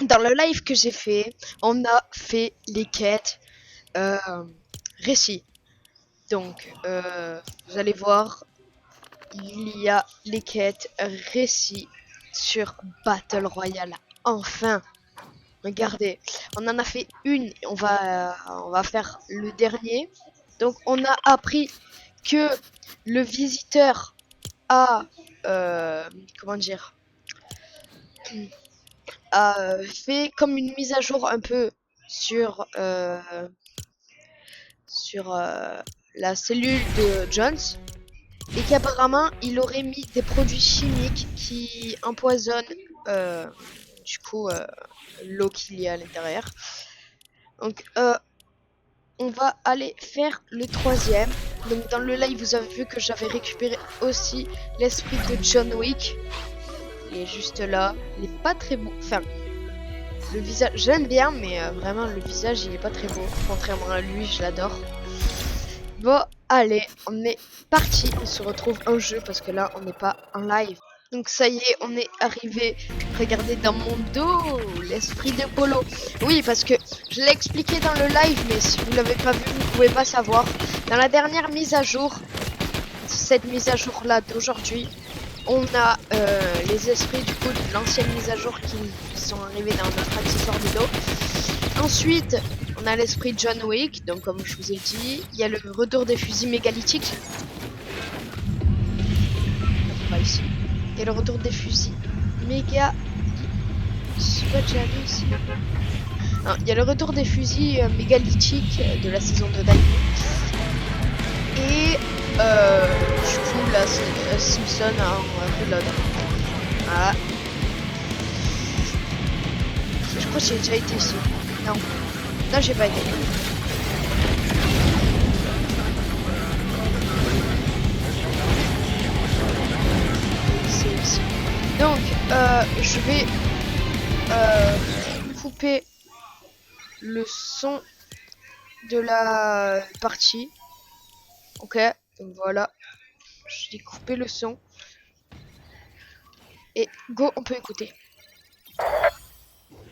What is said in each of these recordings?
Dans le live que j'ai fait, on a fait les quêtes récits. Donc, vous allez voir, il y a les quêtes récits sur Battle Royale. Enfin, regardez, on en a fait une, on va faire le dernier. Donc, on a appris que le visiteur a, comment dire, a fait comme une mise à jour un peu sur, la cellule de Jones et qu'apparemment il aurait mis des produits chimiques qui empoisonnent du coup l'eau qu'il y a à l'intérieur. Donc on va aller faire le troisième. Donc dans le live vous avez vu que j'avais récupéré aussi l'esprit de John Wick. Il est juste là, il est pas très beau. Enfin, le visage, j'aime bien, mais vraiment le visage il est pas très beau. Contrairement à lui, je l'adore. Bon, allez, on est parti. On se retrouve en jeu parce que là, on n'est pas en live. Donc ça y est, on est arrivé. Regardez dans mon dos, l'esprit de Polo. Oui, parce que je l'ai expliqué dans le live, mais si vous l'avez pas vu, vous pouvez pas savoir. Dans la dernière mise à jour, cette mise à jour là d'aujourd'hui, on a les esprits du coup de l'ancienne mise à jour qui sont arrivés dans notre accessoire de dos. Ensuite, on a l'esprit John Wick, donc comme je vous ai dit, il y a le retour des fusils mégalithiques. Ici. Il y a le retour des fusils méga. Je suis pas déjà allé ici. Non, il y a le retour des fusils mégalithiques de la saison de Daigo. Et du coup, là, c'est Simpson en reload. Voilà. Je crois que j'ai déjà été ici. Non. Non, j'ai pas été. C'est ici. Donc, je vais couper le son de la partie. Ok, donc voilà. J'ai coupé le son. Et go, on peut écouter.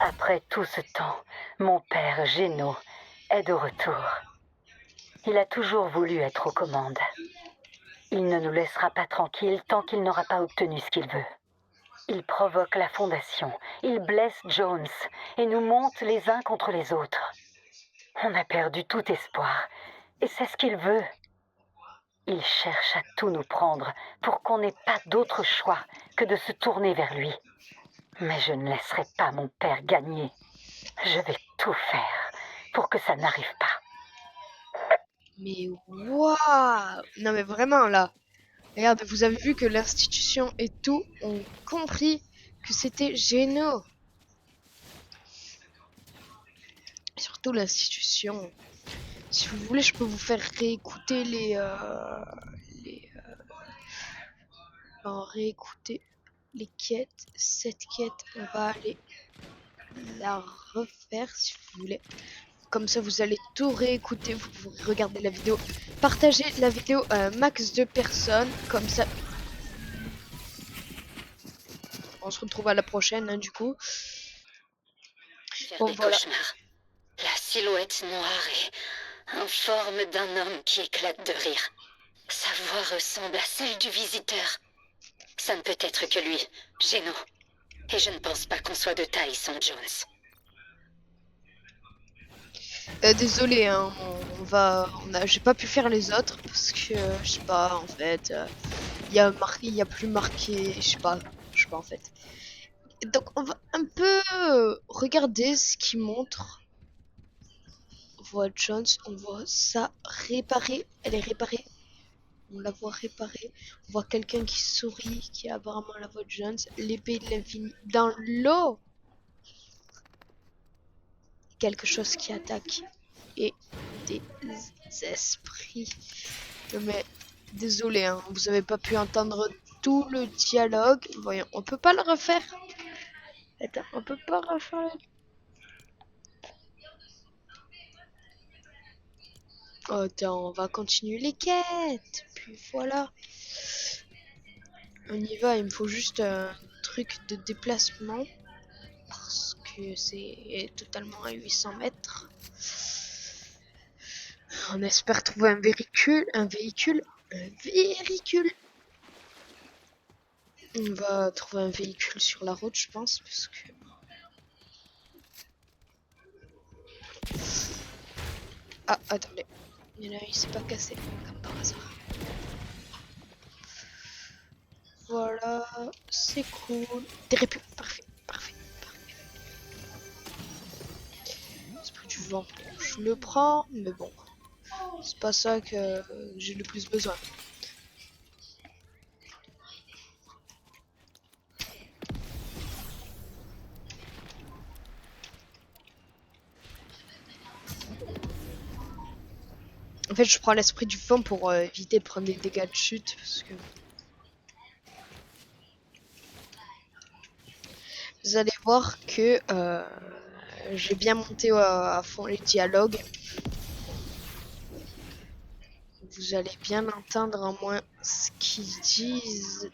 Après tout ce temps, mon père Géno est de retour. Il a toujours voulu être aux commandes. Il ne nous laissera pas tranquilles tant qu'il n'aura pas obtenu ce qu'il veut. Il provoque la Fondation, il blesse Jones et nous monte les uns contre les autres. On a perdu tout espoir, et c'est ce qu'il veut. Il cherche à tout nous prendre pour qu'on n'ait pas d'autre choix que de se tourner vers lui. Mais je ne laisserai pas mon père gagner. Je vais tout faire pour que ça n'arrive pas. Mais waouh! Non mais vraiment là. Regarde, vous avez vu que l'institution et tout ont compris que c'était Géno. Surtout l'institution. Si vous voulez, je peux vous faire réécouter réécouter les quêtes. Cette quête, on va aller la refaire si vous voulez. Comme ça, vous allez tout réécouter. Vous pourrez regarder la vidéo. Partagez la vidéo à un max de personnes. Comme ça, on se retrouve à la prochaine, hein, du coup. Bon, voilà. Cauchemar. La silhouette noire et informe d'un homme qui éclate de rire. Sa voix ressemble à celle du visiteur. Ça ne peut être que lui, Géno. Et je ne pense pas qu'on soit de taille sans Jones. Désolé, hein, j'ai pas pu faire les autres parce que je sais pas en fait, il y a plus marqué, je sais pas en fait. Donc on va un peu regarder ce qu'il montre. On voit Jones, on voit ça réparé, elle est réparée. On la voit réparée. On voit quelqu'un qui sourit, qui a apparemment la voix de Jones. L'épée de l'infini dans l'eau. Quelque chose qui attaque. Et des esprits. Mais désolé, hein, vous avez pas pu entendre tout le dialogue. Voyons, on peut pas le refaire. Attends, on peut pas refaire. Oh, attends, on va continuer les quêtes. Puis voilà. On y va, il me faut juste un truc de déplacement. Parce que que c'est totalement à 800 mètres. On espère trouver un véhicule. On va trouver un véhicule sur la route, je pense, parce que... Ah, attendez. Il s'est pas cassé, comme par hasard. Voilà, c'est cool. Des répus, parfait. Esprit du vent, je le prends, mais bon, c'est pas ça que j'ai le plus besoin. En fait, je prends l'esprit du vent pour éviter de prendre des dégâts de chute, parce que vous allez voir que j'ai bien monté à fond les dialogues. Vous allez bien entendre au moins ce qu'ils disent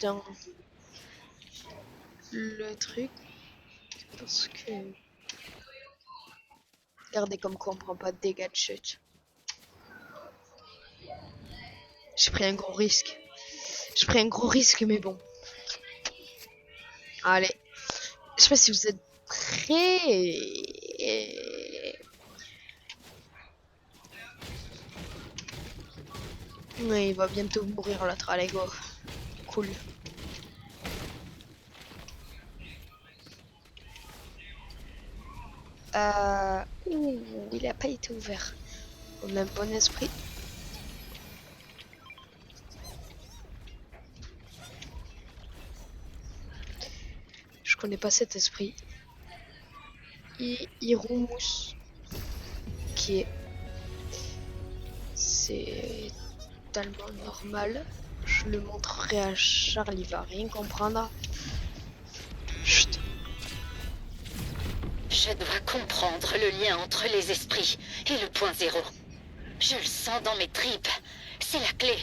dans le truc, parce que regardez comme quoi on prend pas de dégâts de chute. J'ai pris un gros risque. Mais bon. Allez. Je sais pas si vous êtes prêts. Ouais, il va bientôt mourir l'autre. Allez, go. Cool. Ouh, il a pas été ouvert. On a un bon esprit. Je connais pas cet esprit. Hiromous. Qui est... C'est totalement normal. Je le montrerai à Charles, il va rien comprendre. Chut. Je dois comprendre le lien entre les esprits et le point zéro. Je le sens dans mes tripes. C'est la clé.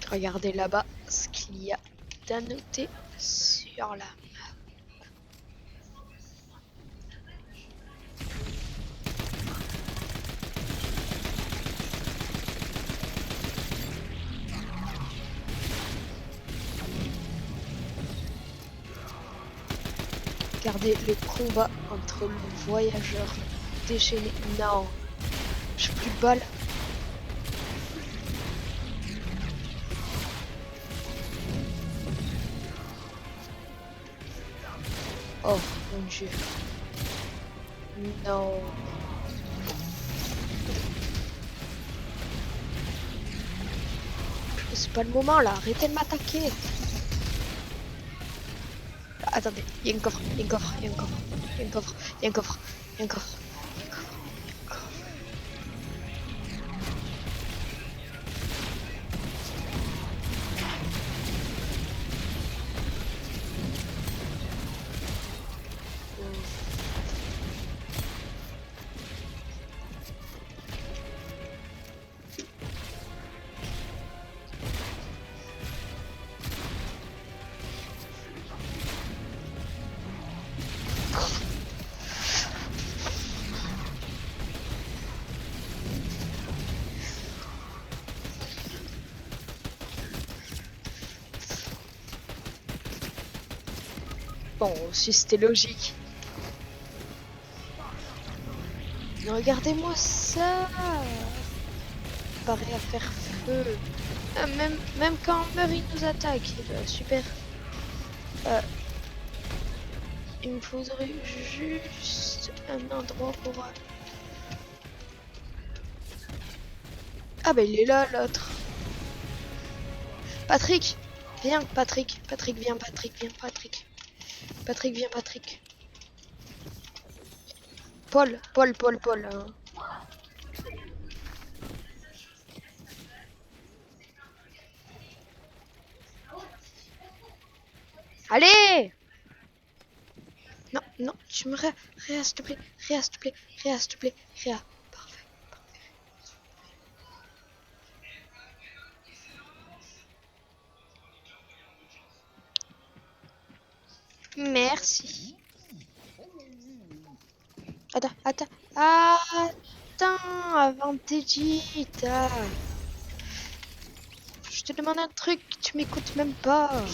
Regardez là-bas ce qu'il y a d'annoté sur la map. Regardez le combat entre le voyageur déchaîné. Non, j'ai plus de balles. Oh mon dieu. Non. C'est pas le moment là, arrêtez de m'attaquer. Attendez, il y a un coffre, il y a un coffre, il y a un coffre, il y a un coffre, il y a un coffre, il y a un coffre. Bon, si c'était logique. Regardez-moi ça. Pareil à faire feu. Ah, même quand on meurt, il nous attaque. Super. Il me faudrait juste un endroit pour... Ah bah il est là l'autre. Patrick, viens Patrick. Patrick, viens Patrick, viens Patrick. Patrick, viens Patrick. Paul. Hein. Allez! Non, tu me réa, s'il te plaît. Réa. Parfait. Merci. Attends. Attends, avant de t'édite. Je te demande un truc, tu m'écoutes même pas.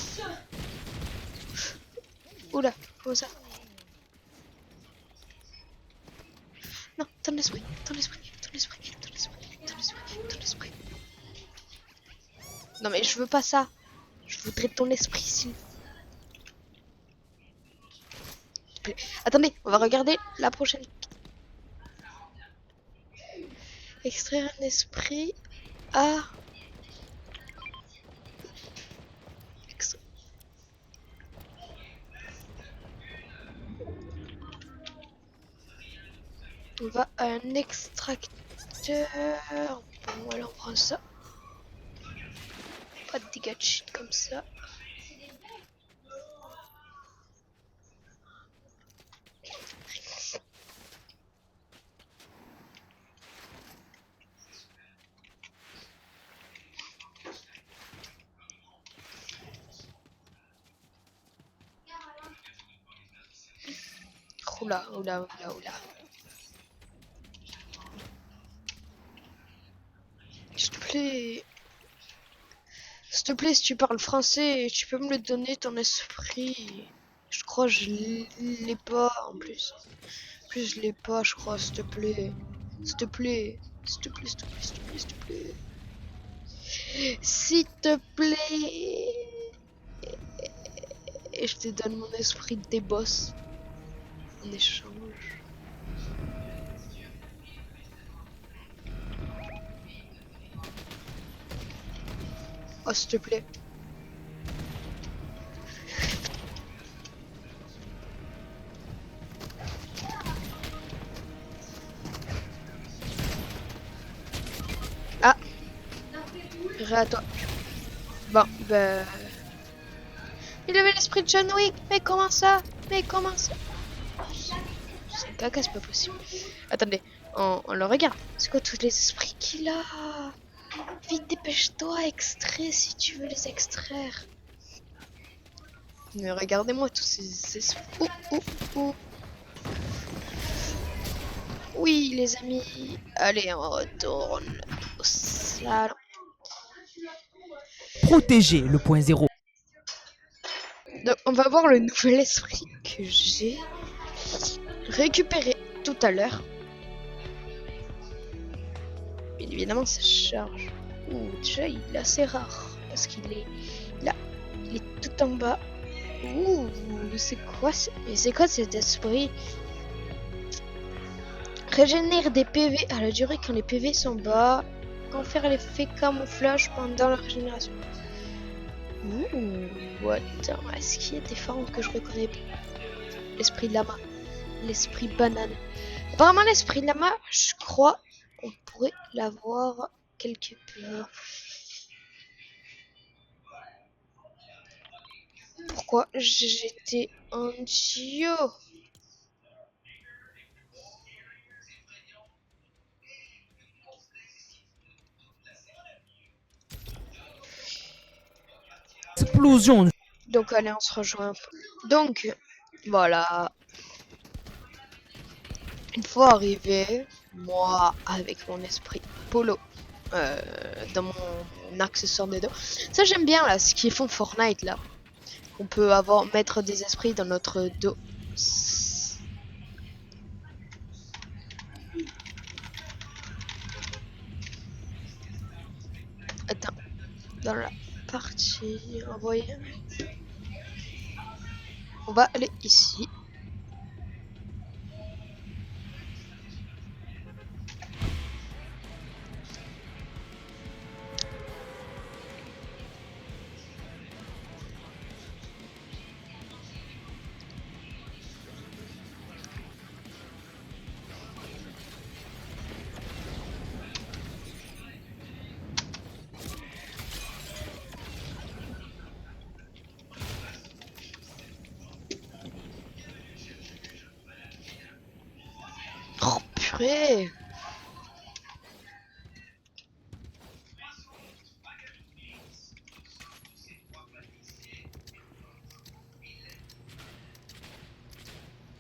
Oula, comment ça? Non, ton esprit. Non mais je veux pas ça. Je voudrais ton esprit, s'il te plaît. Attendez, on va regarder la prochaine. Extraire un esprit. Ah. On va à un extracteur. Bon, alors on prend ça. Pas de dégâts de chute comme ça. Oula. S'il te plaît. S'il te plaît, si tu parles français, tu peux me le donner, ton esprit. Je crois que je l'ai pas en plus. En plus, je l'ai pas, je crois, s'il te plaît. S'il te plaît. S'il te plaît. S'il te plaît. Et je te donne mon esprit de tes boss en échange. Oh, s'il te plaît. Ah, à toi. Bon, ben... Il avait l'esprit de John Wick, mais comment ça? C'est un caca, c'est pas possible. Attendez, on le regarde. C'est quoi tous les esprits qu'il a? Vite, dépêche-toi, extrais si tu veux les extraire. Mais regardez-moi tous ces esprits. Oh. Oui, les amis. Allez, on retourne au salon. Protéger le point zéro. Donc, on va voir le nouvel esprit que j'ai récupéré tout à l'heure. Bien évidemment, ça charge. Ouh, déjà, il est assez rare. Parce qu'il est là. Il est tout en bas. Ouh, c'est quoi cet esprit? Régénère des PV à la durée quand les PV sont bas. Confère l'effet camouflage pendant la régénération. Ouh, attends, est-ce qu'il y a des formes que je reconnais pas? L'esprit lama, l'esprit banane. Apparemment, l'esprit lama, je crois qu'on pourrait l'avoir quelque part. Pourquoi j'étais en duo? Explosion. Donc allez, on se rejoint. Donc, voilà. Une fois arrivé, moi, avec mon esprit polo, dans mon accessoire de dos. Ça, j'aime bien, là, ce qu'ils font Fortnite, là. On peut mettre des esprits dans notre dos. Attends, dans la partie envoyer. On va aller ici. Oh purée!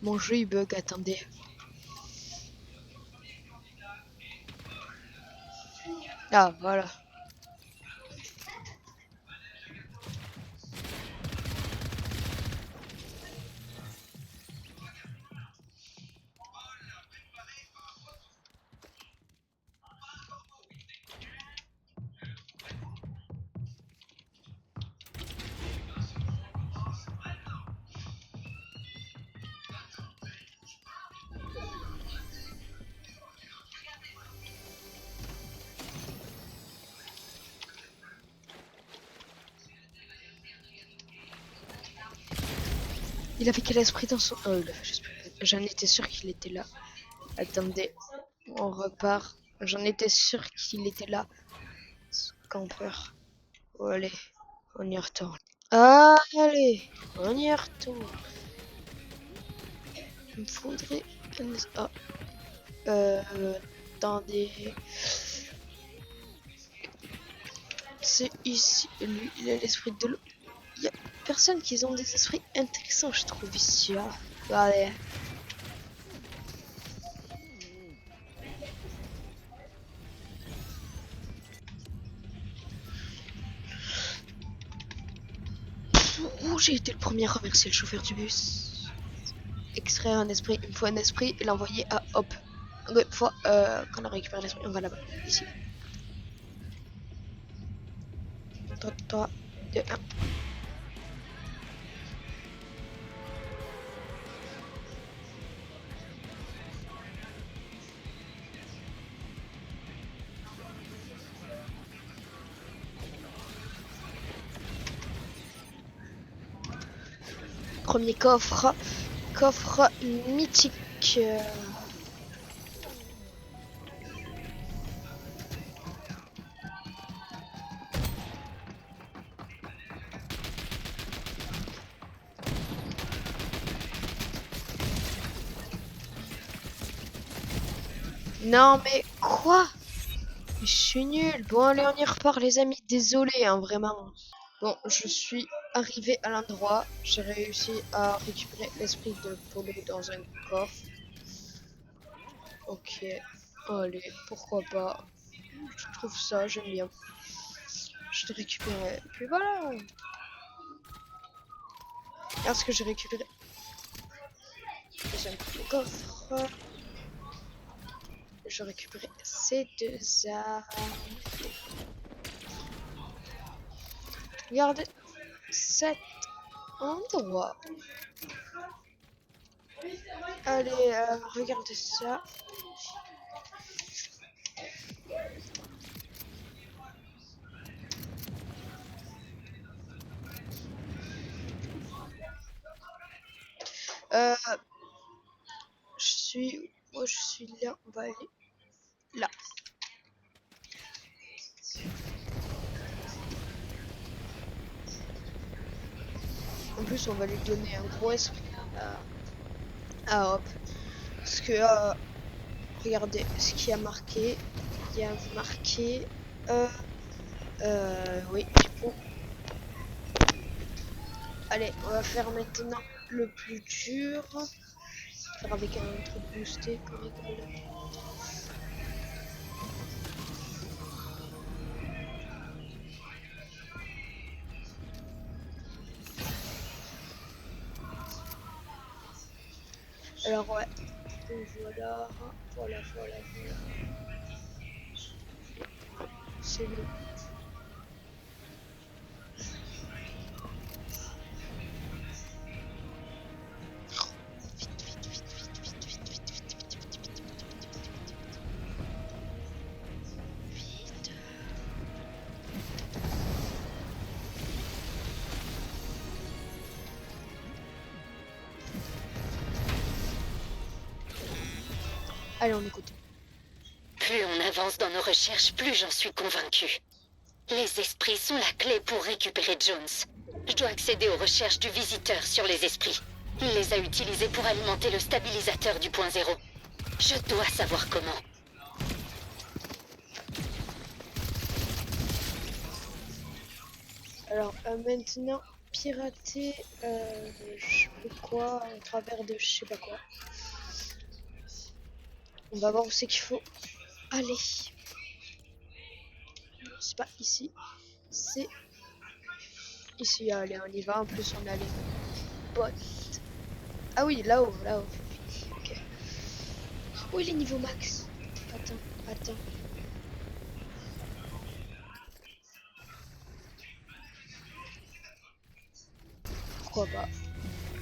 Mon jeu il bug, attendez. Ah, voilà. Il avait quel esprit dans son... Oh, j'en étais sûr qu'il était là. Attendez, on repart. J'en étais sûr qu'il était là. Campeur. Oh, allez, on y retourne. Allez, on y retourne. Il me faudrait... Ah. Attendez. C'est ici. Lui, il a l'esprit de l'eau. Il y a personne qui ont des esprits intéressants, je trouve, ici. Ah. Allez. Ouh, j'ai été le premier à remercier le chauffeur du bus. Extraire un esprit, il me faut un esprit et l'envoyer à Hop. Une fois qu'on a récupéré l'esprit, on va là-bas, ici. 3, 2, 1. Premier coffre. Coffre mythique. Non mais quoi? Je suis nul. Bon allez, on y repart les amis. Désolé hein, vraiment. Bon, je suis arrivé à l'endroit. J'ai réussi à récupérer l'esprit de Polo dans un coffre. Ok. Allez, pourquoi pas. Je trouve ça, j'aime bien. Je l'ai récupéré. Puis voilà. Regarde ce que j'ai récupéré. Deuxième coffre. Je récupérais ces deux armes. Regardez cet endroit. Allez, regardez ça. Moi je suis là, on va aller là. En plus on va lui donner un gros esprit à Hop. Parce que regardez ce qu'il y a marqué. Il y a marqué oui. Bon. Allez, on va faire maintenant le plus dur. Faire avec un truc boosté comme école. Alors ouais, voilà. C'est bon. Allez, on écoute. Plus on avance dans nos recherches, plus j'en suis convaincue. Les esprits sont la clé pour récupérer Jones. Je dois accéder aux recherches du visiteur sur les esprits. Il les a utilisés pour alimenter le stabilisateur du point zéro. Je dois savoir comment. Alors maintenant, pirater je sais pas quoi au travers de je sais pas quoi. On va voir où c'est qu'il faut aller. C'est pas ici, c'est ici. Allez, on y va. En plus, on a les bottes. Ah oui, là-haut, là-haut. Ok. Oh, il est niveau max. Attends, attends. Pourquoi pas?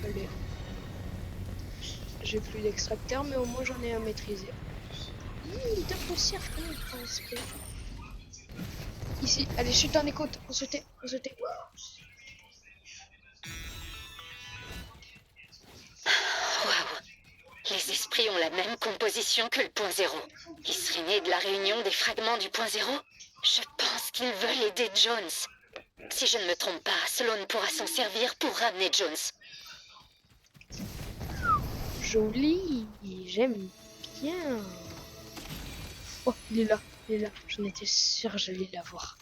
Allez. J'ai plus d'extracteur, mais au moins j'en ai un maîtrisé. De poussière quand même, je pense que... Ici, allez, chute dans les côtes. On se tait, on se tait. Waouh! Les esprits ont la même composition que le point zéro. Ils seraient nés de la réunion des fragments du point zéro? Je pense qu'ils veulent aider Jones. Si je ne me trompe pas, Sloan pourra s'en servir pour ramener Jones. Joli, j'aime bien. Oh, il est là, il est là. J'en étais sûre, j'allais l'avoir.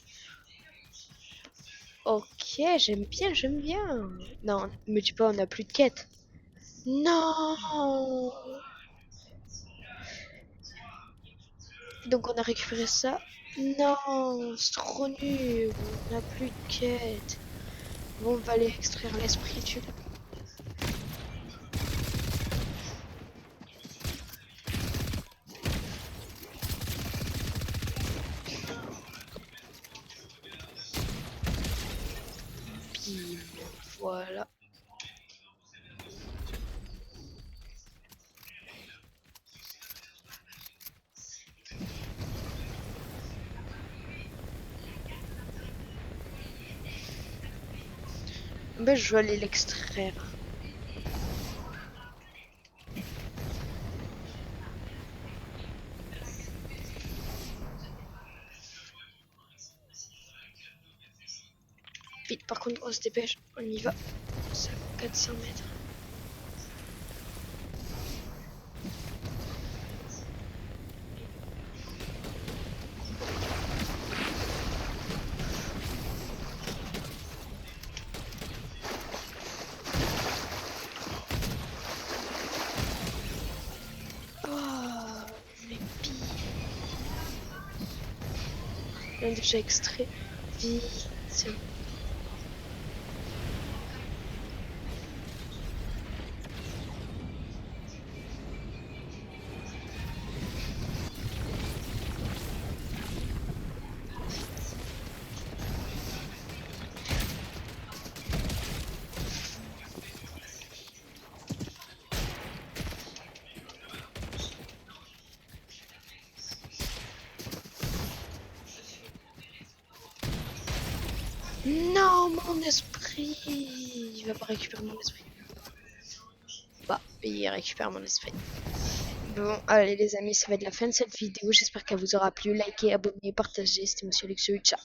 Ok, j'aime bien, j'aime bien. Non, me dis pas, on a plus de quête. Non. Donc on a récupéré ça. Non, c'est trop nul. On n'a plus de quête. Bon, on va aller extraire l'esprit, tu l'as. Bim, voilà. Ben, je vais aller l'extraire. Vite, par contre, on se dépêche. On y va. C'est 400 mètres. Oh, mais pire. On a déjà extrait. Vite. Non, mon esprit. Il va pas récupérer mon esprit. Bah, il récupère mon esprit. Bon, allez les amis, ça va être la fin de cette vidéo. J'espère qu'elle vous aura plu. Likez, abonnez, partagez. C'était Monsieur Luxueux. Ciao.